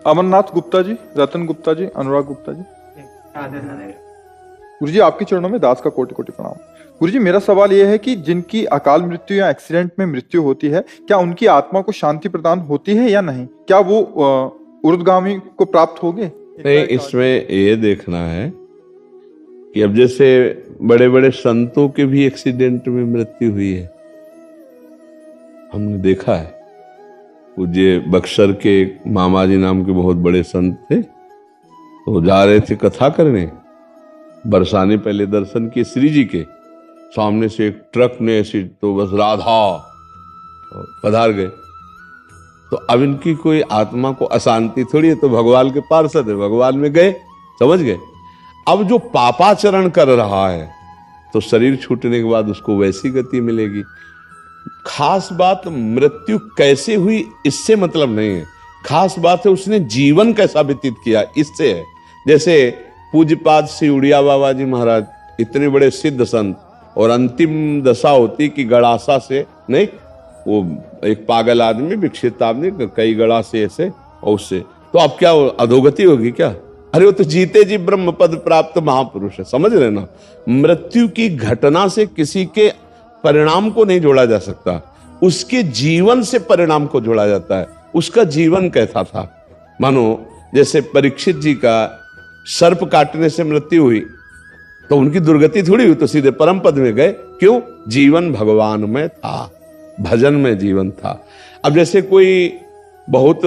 अमरनाथ गुप्ता जी, रतन गुप्ता जी, अनुराग गुप्ता जी। गुरु जी आपके चरणों में दास का कोटि कोटि प्रणाम। गुरु जी मेरा सवाल यह है कि जिनकी अकाल मृत्यु या एक्सीडेंट में मृत्यु होती है, क्या उनकी आत्मा को शांति प्रदान होती है या नहीं? क्या वो ऊर्ध्वगामी को प्राप्त होंगे? नहीं, इसमें ये देखना है कि अब जैसे बड़े बड़े संतों के भी एक्सीडेंट में मृत्यु हुई है, हमने देखा है। पूज्य बक्सर के मामा जी नाम के बहुत बड़े संत थे, तो जा रहे थे कथा करने, बरसाने पहले दर्शन किए श्री जी के सामने से एक ट्रक ने ऐसी तो बस राधा पधार गए। तो अब इनकी कोई आत्मा को अशांति थोड़ी है, तो भगवान के पार्षद है, भगवान में गए, समझ गए। अब जो पापाचरण कर रहा है तो शरीर छूटने के बाद उसको वैसी गति मिलेगी। खास बात मृत्यु कैसे हुई इससे मतलब नहीं है, खास बात है उसने जीवन कैसा व्यतीत किया, इससे है। जैसे पूज्यपाद श्री उड़िया बाबा जी महाराज इतने बड़े सिद्ध संत, और अंतिम दशा होती कि गड़ासा से नहीं, वो एक पागल आदमी, विकसित आदमी, कई गड़ा से ऐसे और उससे, तो अब क्या अधोगति होगी क्या? अरे वो तो जीते जी ब्रह्म पद प्राप्त महापुरुष है, समझ रहे ना। मृत्यु की घटना से किसी के परिणाम को नहीं जोड़ा जा सकता, उसके जीवन से परिणाम को जोड़ा जाता है। उसका जीवन कैसा था? मानो जैसे परीक्षित जी का सर्प काटने से मृत्यु हुई, तो उनकी दुर्गति थोड़ी हुई, तो सीधे परम पद में गए। क्यों? जीवन भगवान में था, भजन में जीवन था। अब जैसे कोई बहुत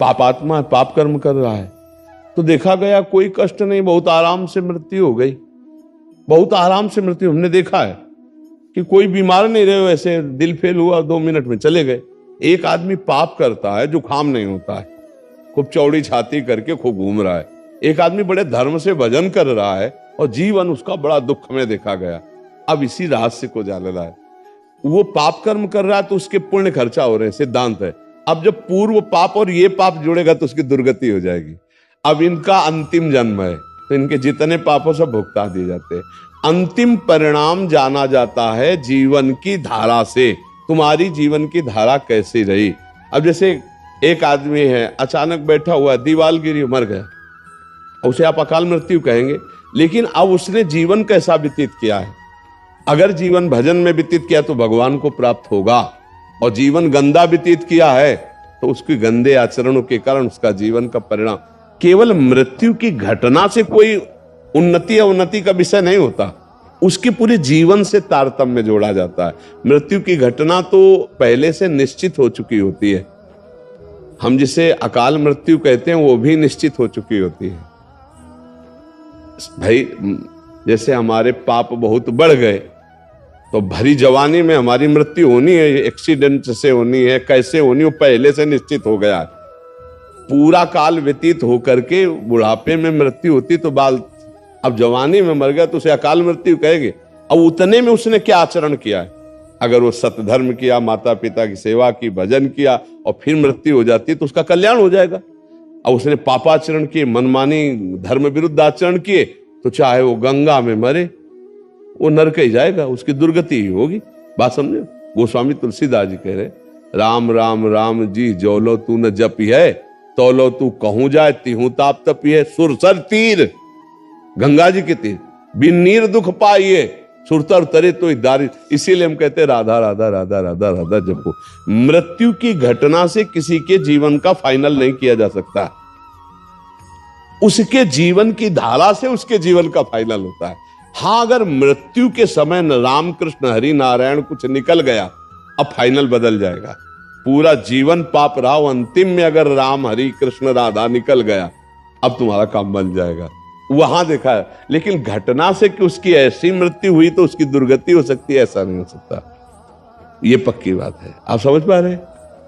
पापात्मा है, पाप कर्म कर रहा है, तो देखा गया कोई कष्ट नहीं, बहुत आराम से मृत्यु हो गई, बहुत आराम से मृत्यु। हमने देखा है कि कोई बीमार नहीं रहे, वैसे दिल फेल हुआ 2 मिनट में चले गए। एक आदमी पाप करता है, जुकाम नहीं होता है, खूब चौड़ी छाती करके खूब घूम रहा है। एक आदमी बड़े धर्म से भजन कर रहा है और जीवन उसका बड़ा दुख में देखा गया। अब इसी रहस्य को जानना है। वो पाप कर्म कर रहा है तो उसके पुण्य खर्चा हो रहे हैं, सिद्धांत है। अब जब पूर्व पाप और ये पाप जुड़ेगा तो उसकी दुर्गति हो जाएगी। अब इनका अंतिम जन्म है, तो इनके जितने पापों सब भुगता दिए जाते हैं। अंतिम परिणाम जाना जाता है जीवन की धारा से। तुम्हारी जीवन की धारा कैसी रही? अब जैसे एक आदमी है, अचानक बैठा हुआ, दीवाल गिरी, मर गया, उसे आप अकाल मृत्यु कहेंगे, लेकिन अब उसने जीवन कैसा व्यतीत किया है? अगर जीवन भजन में व्यतीत किया तो भगवान को प्राप्त होगा, और जीवन गंदा व्यतीत किया है तो उसके गंदे आचरणों के कारण उसका जीवन का परिणाम। केवल मृत्यु की घटना से कोई उन्नति या उन्नति का विषय नहीं होता, उसके पूरे जीवन से तारतम्य जोड़ा जाता है। मृत्यु की घटना तो पहले से निश्चित हो चुकी होती है, हम जिसे अकाल मृत्यु कहते हैं वो भी निश्चित हो चुकी होती है। भाई जैसे हमारे पाप बहुत बढ़ गए तो भरी जवानी में हमारी मृत्यु होनी है, एक्सीडेंट से होनी है, कैसे होनी, वो पहले से निश्चित हो गया। पूरा काल व्यतीत होकर के बुढ़ापे में मृत्यु होती तो बाल, अब जवानी में मर गया तो उसे अकाल मृत्यु कहेंगे। अब उतने में उसने क्या आचरण किया है? अगर वो सतधर्म किया, माता पिता की सेवा की, भजन किया, और फिर मृत्यु हो जाती तो उसका कल्याण हो जाएगा। अब उसने पापाचरण किए, मनमानी धर्म विरुद्ध आचरण किए, तो चाहे वो गंगा में मरे, वो नरक ही जाएगा, उसकी दुर्गति ही होगी। बात समझे? गोस्वामी तुलसीदास जी कह रहे, राम राम राम जी जोलो तू न जपी है, तोलो तू कहूं जाए तिहू ताप तपी है। सुरसर तीर, गंगा जी के तीर, बिन नीर दुख पाइए, सुरतर तरे तो दारी। इसीलिए हम कहते हैं राधा राधा राधा राधा राधा जपो। मृत्यु की घटना से किसी के जीवन का फाइनल नहीं किया जा सकता, उसके जीवन की धारा से उसके जीवन का फाइनल होता है। हाँ, अगर मृत्यु के समय न राम कृष्ण हरि नारायण कुछ निकल गया, अब फाइनल बदल जाएगा। पूरा जीवन पाप रहा, अंतिम में अगर राम हरि कृष्ण राधा निकल गया, अब तुम्हारा काम बन जाएगा। वहां देखा है। लेकिन घटना से कि उसकी ऐसी मृत्यु हुई तो उसकी दुर्गति हो सकती है, ऐसा नहीं हो सकता। ये पक्की बात है। आप समझ पा रहे हैं?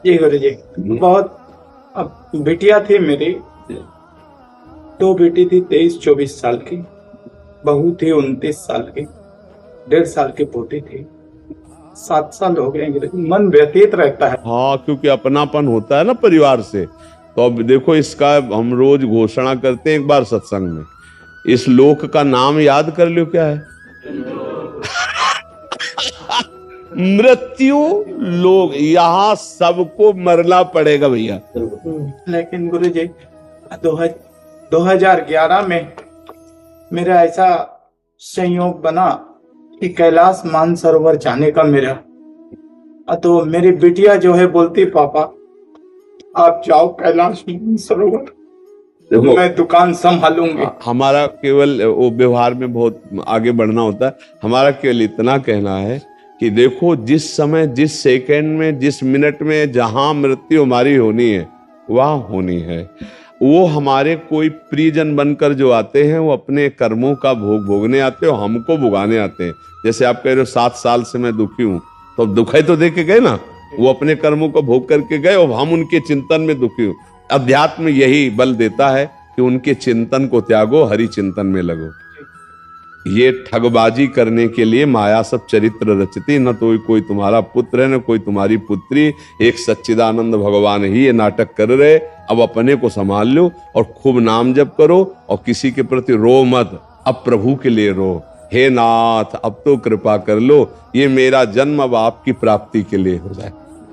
जी गुरु जी, बहुत। अब बिटिया थी मेरी, 2 बेटी थी, 23-24 साल की, बहू थी 29 साल की, 1.5 साल की पोती थी। 7 साल हो गए, मन व्यतीत रहता है। हाँ, क्योंकि अपनापन होता है ना परिवार से। तो अब देखो, इसका हम रोज घोषणा करते हैं एक बार सत्संग में, इस लोक का नाम याद कर लो, क्या है? मृत्यु लोग यहाँ सबको मरना पड़ेगा भैया। लेकिन गुरुजी 2011 में मेरा ऐसा संयोग बना कि कैलाश मानसरोवर जाने का मेरा, तो मेरी बिटिया जो है बोलती पापा आप जाओ कैलाश मानसरोवर, देखो मैं दुकान संभालूंगी। हमारा केवल वो व्यवहार में बहुत आगे बढ़ना होता है। हमारा केवल इतना कहना है कि देखो जिस समय, जिस सेकंड में, जिस मिनट में जहां मृत्यु हमारी होनी है वहां होनी है। वो हमारे कोई प्रियजन बनकर जो आते हैं वो अपने कर्मों का भोग भोगने आते हैं और हमको भुगाने आते हैं। जैसे आप कह रहे हो 7 साल से मैं दुखी हूं, तो दुखाई तो दे के गए ना, वो अपने कर्मों को भोग करके गए और हम उनके चिंतन में दुखी हूं। अध्यात्म यही बल देता है कि उनके चिंतन को त्यागो, हरि चिंतन में लगो। ये ठगबाजी करने के लिए माया सब चरित्र रचती, न तो कोई तुम्हारा पुत्र है न कोई तुम्हारी पुत्री, एक सच्चिदानंद भगवान ही ये नाटक कर रहे। अब अपने को संभाल लो और खूब नाम जप करो और किसी के प्रति रो मत, अब प्रभु के लिए रो। हे नाथ अब तो कृपा कर लो, ये मेरा जन्म अब आपकी प्राप्ति के लिए हो जाए।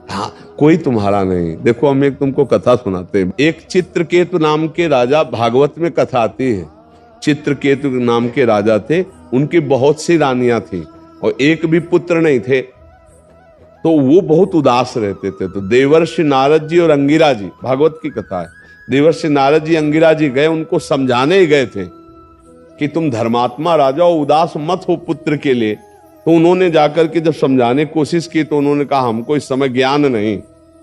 हाँ, कोई तुम्हारा नहीं। देखो हम एक तुमको कथा सुनाते हैं। एक चित्रकेतु नाम के राजा, भागवत में कथा आती है। चित्रकेतु नाम के राजा थे, उनकी बहुत सी रानियां थी और एक भी पुत्र नहीं थे, तो वो बहुत उदास रहते थे। तो देवर्षि नारद जी और अंगिरा जी, भागवत की कथा है, देवर्षि नारद जी अंगिरा जी गए, उनको समझाने ही गए थे कि तुम धर्मात्मा राजा हो, उदास मत हो पुत्र के लिए। तो उन्होंने जाकर के जब समझाने की कोशिश की तो उन्होंने कहा हमको इस समय ज्ञान नहीं,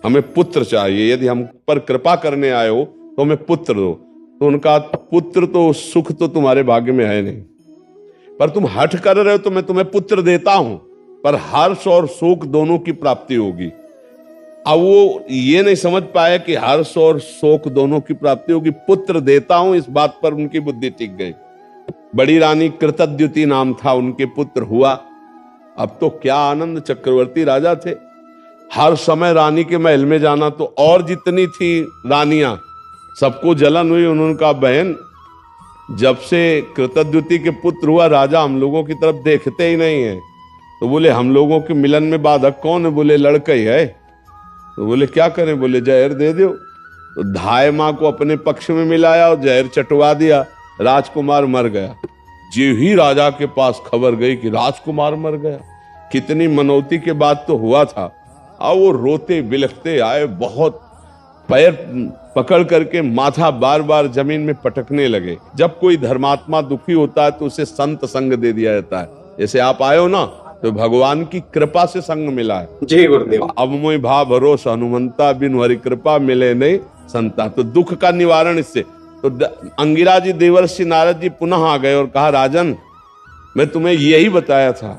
हमें पुत्र चाहिए, यदि हम पर कृपा करने आए हो तो हमें पुत्र दो। तो उनका पुत्र तो सुख तो तुम्हारे भाग्य में है नहीं, पर तुम हठ कर रहे हो तो मैं तुम्हें पुत्र देता हूं, पर हर्ष और शोक दोनों की प्राप्ति होगी। अब वो ये नहीं समझ पाया कि हर्ष और शोक दोनों की प्राप्ति होगी, पुत्र देता हूं, इस बात पर उनकी बुद्धि टिक गई। बड़ी रानी कृतद्युति नाम था, उनके पुत्र हुआ। अब तो क्या आनंद, चक्रवर्ती राजा थे, हर समय रानी के महल में जाना। तो और जितनी थी रानियां सबको जलन हुई। उन्होंने कहा बहन जब से कृतद्युति के पुत्र हुआ राजा हम लोगों की तरफ देखते ही नहीं है। तो बोले हम लोगों के मिलन में बाधक कौन है? बोले लड़का ही है। तो बोले क्या करें? बोले जहर दे दो। तो धाय माँ को अपने पक्ष में मिलाया और जहर चटवा दिया, राजकुमार मर गया। जो ही राजा के पास खबर गई कि राजकुमार मर गया, कितनी मनौती के बाद तो हुआ था। अब वो रोते बिलखते आए, बहुत पैर पकड़ करके माथा बार बार जमीन में पटकने लगे। जब कोई धर्मात्मा दुखी होता है तो उसे संत संग दे दिया जाता है। जैसे आप आए हो ना, तो भगवान की कृपा से संग मिला है। जय गुरुदेव। अब मोहि भाव भरोसा हनुमंता, बिन हरि कृपा मिले नहीं संता। तो दुख का निवारण इससे। तो अंगिरा जी देवर्षि नारद जी पुनः आ गए और कहा राजन मैं तुम्हें यही बताया था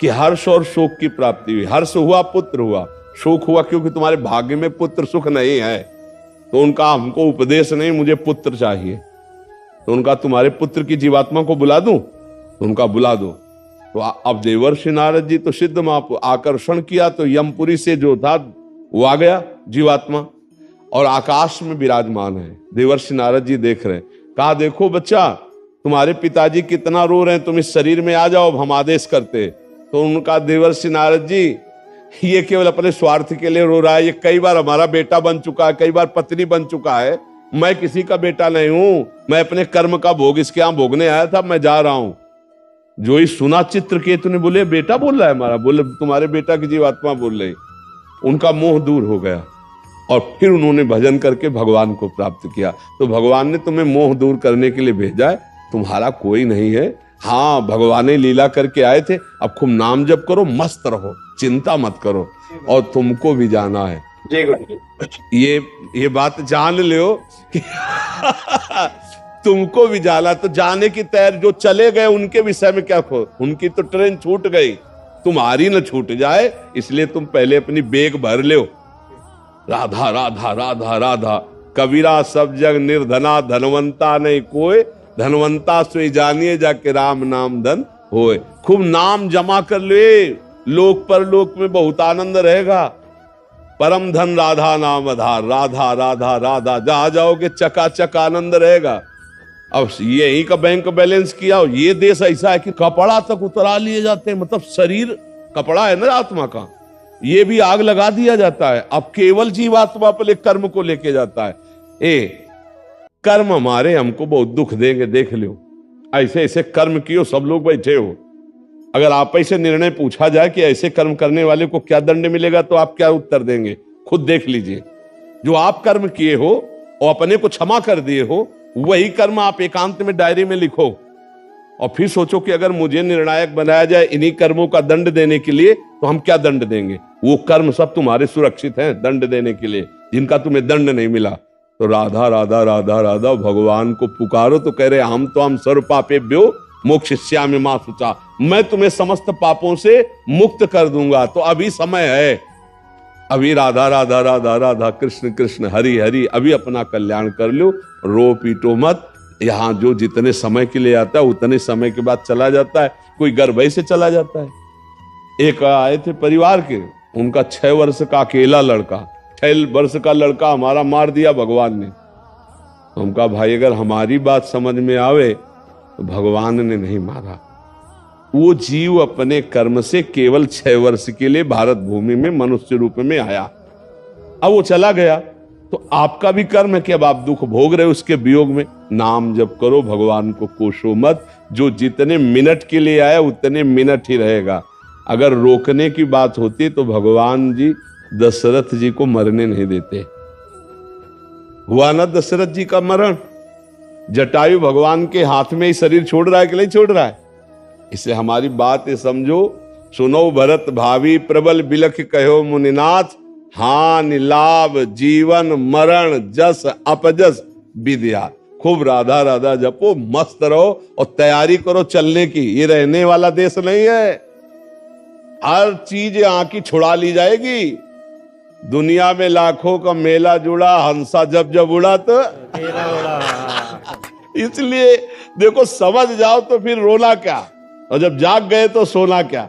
कि हर्ष और शोक की प्राप्ति हुई। हर्ष हुआ पुत्र हुआ, शोक हुआ क्योंकि तुम्हारे भाग्य में पुत्र सुख नहीं है। तो उनका हमको उपदेश नहीं, मुझे पुत्र चाहिए। तो उनका तुम्हारे पुत्र की जीवात्मा को बुला दूं? तो उनका बुला दो। तो अब देवर्षि नारद जी तो सिद्ध मां आकर्षण किया, तो यमपुरी से जो था वो आ गया जीवात्मा और आकाश में विराजमान है। देवर्षि नारद जी देख रहे हैं। कहा देखो बच्चा तुम्हारे पिताजी कितना रो रहे हैं, तुम इस शरीर में आ जाओ, हम आदेश करते। तो उनका देवर्षि नारद जी ये केवल अपने स्वार्थ के लिए रो रहा है। ये कई बार हमारा बेटा बन चुका है, कई बार पत्नी बन चुका है, मैं किसी का बेटा नहीं हूं, मैं अपने कर्म का भोग इसके यहां भोगने आया था, मैं जा रहा हूं। जो ही सुना चित्रकेतु ने बोले बेटा बोल रहा है हमारा, बोले तुम्हारे बेटा की जीवात्मा बोल रही। उनका मोह दूर हो गया और फिर उन्होंने भजन करके भगवान को प्राप्त किया। तो भगवान ने तुम्हें मोह दूर करने के लिए भेजा है, तुम्हारा कोई नहीं है। हाँ भगवान ने लीला करके आए थे। अब खूब नाम जप करो, मस्त रहो, चिंता मत करो, और तुमको भी जाना है। जय गुरुदेव। ये बात जान लो कि तुमको भी जाना। तो जाने की तैयारी, जो चले गए उनके विषय में क्या खो, उनकी तो ट्रेन छूट गई, तुम्हारी न छूट जाए, इसलिए तुम पहले अपनी बेग भर लो। राधा राधा राधा राधा, कबीरा सब जग निर्धना, धनवंता नहीं कोई, धनवंता सोई जानिए जाके राम नाम धन होए। खूब नाम जमा कर ले, लोक पर लोक में बहुत आनंद रहेगा। परम धन राधा नाम आधार, राधा राधा राधा, जहां जाओगे चकाचक आनंद रहेगा। अब यही का बैंक बैलेंस किया, ये देश ऐसा है कि कपड़ा तक उतरा लिए जाते हैं, मतलब शरीर कपड़ा है ना आत्मा का, ये भी आग लगा दिया जाता है। अब केवल जीवात्मा पर कर्म को लेके जाता है। कर्म हमारे हमको बहुत दुख देंगे, देख लो। ऐसे ऐसे कर्म कियो, सब लोग बैठे हो, अगर आप ऐसे निर्णय पूछा जाए कि ऐसे कर्म करने वाले को क्या दंड मिलेगा, तो आप क्या उत्तर देंगे? खुद देख लीजिए। जो आप कर्म किए हो और अपने को क्षमा कर दिए हो, वही कर्म आप एकांत में डायरी में लिखो और फिर सोचो कि अगर मुझे निर्णायक बनाया जाए इन्हीं कर्मों का दंड देने के लिए, तो हम क्या दंड देंगे? वो कर्म सब तुम्हारे सुरक्षित हैं दंड देने के लिए, जिनका तुम्हें दंड नहीं मिला। तो राधा राधा राधा राधा भगवान को पुकारो तो कह रहे हम सर्व पापेभ्यो मोक्षयिष्यामि मा शुचा, मैं तुम्हें समस्त पापों से मुक्त कर दूंगा। तो अभी समय है, अभी राधा राधा राधा राधा कृष्ण कृष्ण हरि हरि, अभी अपना कल्याण कर लो, रो पीटो मत। यहां जो जितने समय के लिए आता है उतने समय के बाद चला जाता है, कोई गर्भ से चला जाता है। एक आए थे परिवार के, उनका 6 वर्ष का अकेला लड़का, 6 वर्ष का लड़का हमारा मार दिया भगवान ने। उनका भाई अगर हमारी बात समझ में आवे तो भगवान ने नहीं मारा, वो जीव अपने कर्म से केवल 6 वर्ष के लिए भारत भूमि में मनुष्य रूप में आया, अब वो चला गया। तो आपका भी कर्म है कि अब आप दुख भोग रहे हो उसके वियोग में। नाम जप करो, भगवान को कोसो मत। जो जितने मिनट के लिए आया उतने मिनट ही रहेगा। अगर रोकने की बात होती तो भगवान जी दशरथ जी को मरने नहीं देते। हुआ ना दशरथ जी का मरण, जटायु भगवान के हाथ में ही शरीर छोड़ रहा है कि नहीं छोड़ रहा है? इससे हमारी बात ये समझो, सुनो भरत भावी प्रबल बिलख कहो मुनिनाथ, हानि लाभ जीवन मरण जस अपजस विद्या। खूब राधा राधा जपो, मस्त रहो और तैयारी करो चलने की। ये रहने वाला देश नहीं है, हर चीज यहाँ की छुड़ा ली जाएगी। दुनिया में लाखों का मेला जुड़ा, हंसा जब जब उड़ा तो इसलिए देखो, समझ जाओ तो फिर रोना क्या, और जब जाग गए तो सोना क्या।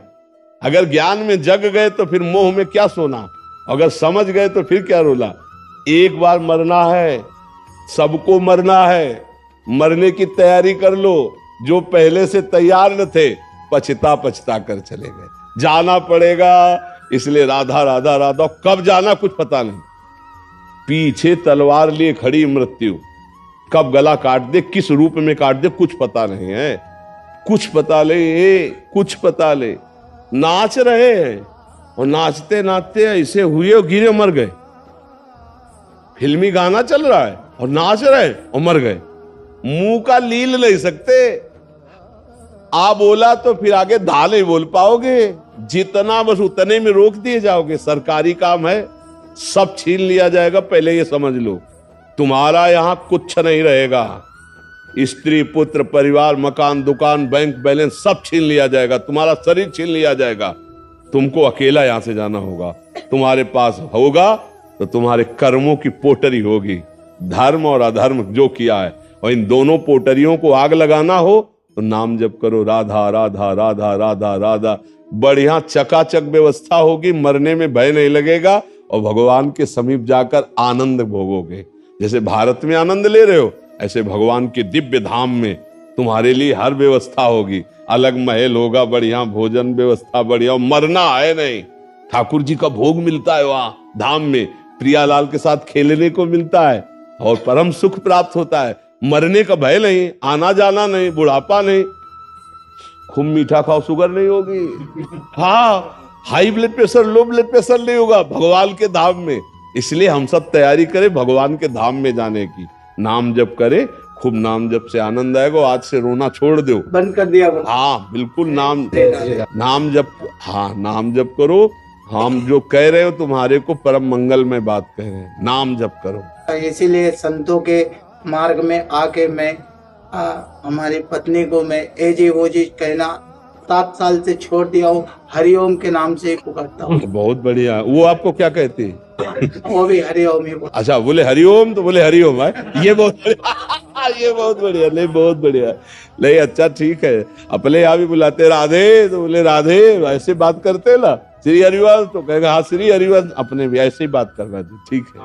अगर ज्ञान में जग गए तो फिर मोह में क्या सोना, अगर समझ गए तो फिर क्या रोला। एक बार मरना है, सबको मरना है, मरने की तैयारी कर लो। जो पहले से तैयार न थे पछता पछता कर चले गए, जाना पड़ेगा। इसलिए राधा राधा राधा, कब जाना कुछ पता नहीं। पीछे तलवार लिए खड़ी मृत्यु, कब गला काट दे, किस रूप में काट दे, कुछ पता नहीं है। कुछ पता ले, कुछ पता ले। नाच रहे हैं और नाचते नाचते ऐसे हुए और गिरे मर गए। फिल्मी गाना चल रहा है और नाच रहे और मर गए। मुंह का लील नहीं सकते, आ बोला तो फिर आगे धा नहीं बोल पाओगे। जितना बस उतने में रोक दिए जाओगे। सरकारी काम है, सब छीन लिया जाएगा, पहले ये समझ लो। तुम्हारा यहां कुछ नहीं रहेगा। स्त्री पुत्र परिवार मकान दुकान बैंक बैलेंस सब छीन लिया जाएगा, तुम्हारा शरीर छीन लिया जाएगा। तुमको अकेला यहां से जाना होगा। तुम्हारे पास होगा तो तुम्हारे कर्मों की पोटरी होगी, धर्म और अधर्म जो किया है, और इन दोनों पोटरियों को आग लगाना हो तो नाम जप करो, राधा राधा राधा राधा राधा। बढ़िया चकाचक व्यवस्था होगी, मरने में भय नहीं लगेगा और भगवान के समीप जाकर आनंद भोगोगे। जैसे भारत में आनंद ले रहे हो, ऐसे भगवान के दिव्य धाम में तुम्हारे लिए हर व्यवस्था होगी। अलग महल होगा, बढ़िया भोजन व्यवस्था बढ़िया, मरना है नहीं। ठाकुर जी का भोग मिलता है वहां धाम में, प्रियालाल के साथ खेलने को मिलता है और परम सुख प्राप्त होता है। मरने का भय नहीं, आना जाना नहीं, बुढ़ापा नहीं। खूब मीठा खाओ, शुगर नहीं होगी। हाँ, high blood pressure low blood pressure नहीं होगा भगवान के धाम में। इसलिए हम सब तैयारी करें भगवान के धाम में जाने की। नाम जप करें, खूब नाम जप से आनंद आएगा। आज से रोना छोड़ दो, बंद कर दिया। हाँ बिल्कुल, नाम जप, हाँ नाम जप करो। हम जो कह रहे हो तुम्हारे को परम मंगल में बात कह रहे हैं, नाम जप करो। इसीलिए संतों के मार्ग में आके मैं हमारी पत्नी को मैं एजी वो जी कहना 7 साल से छोड़ दिया हूँ। हरिओम के नाम से पुकारता हूँ। बहुत बढ़िया। वो आपको क्या कहती है? वो भी हरिओम ही। अच्छा, बोले हरिओम तो बोले हरिओम है। ये बहुत बढ़िया, ये बहुत बढ़िया, नहीं बहुत बढ़िया, नहीं अच्छा ठीक है। अपने यहाँ भी बुलाते राधे तो बोले राधे, ऐसे बात करते ना। श्री हरिवंश तो कहेगा हाँ श्री हरिवंश, अपने भी ऐसे ही बात करना। ठीक है।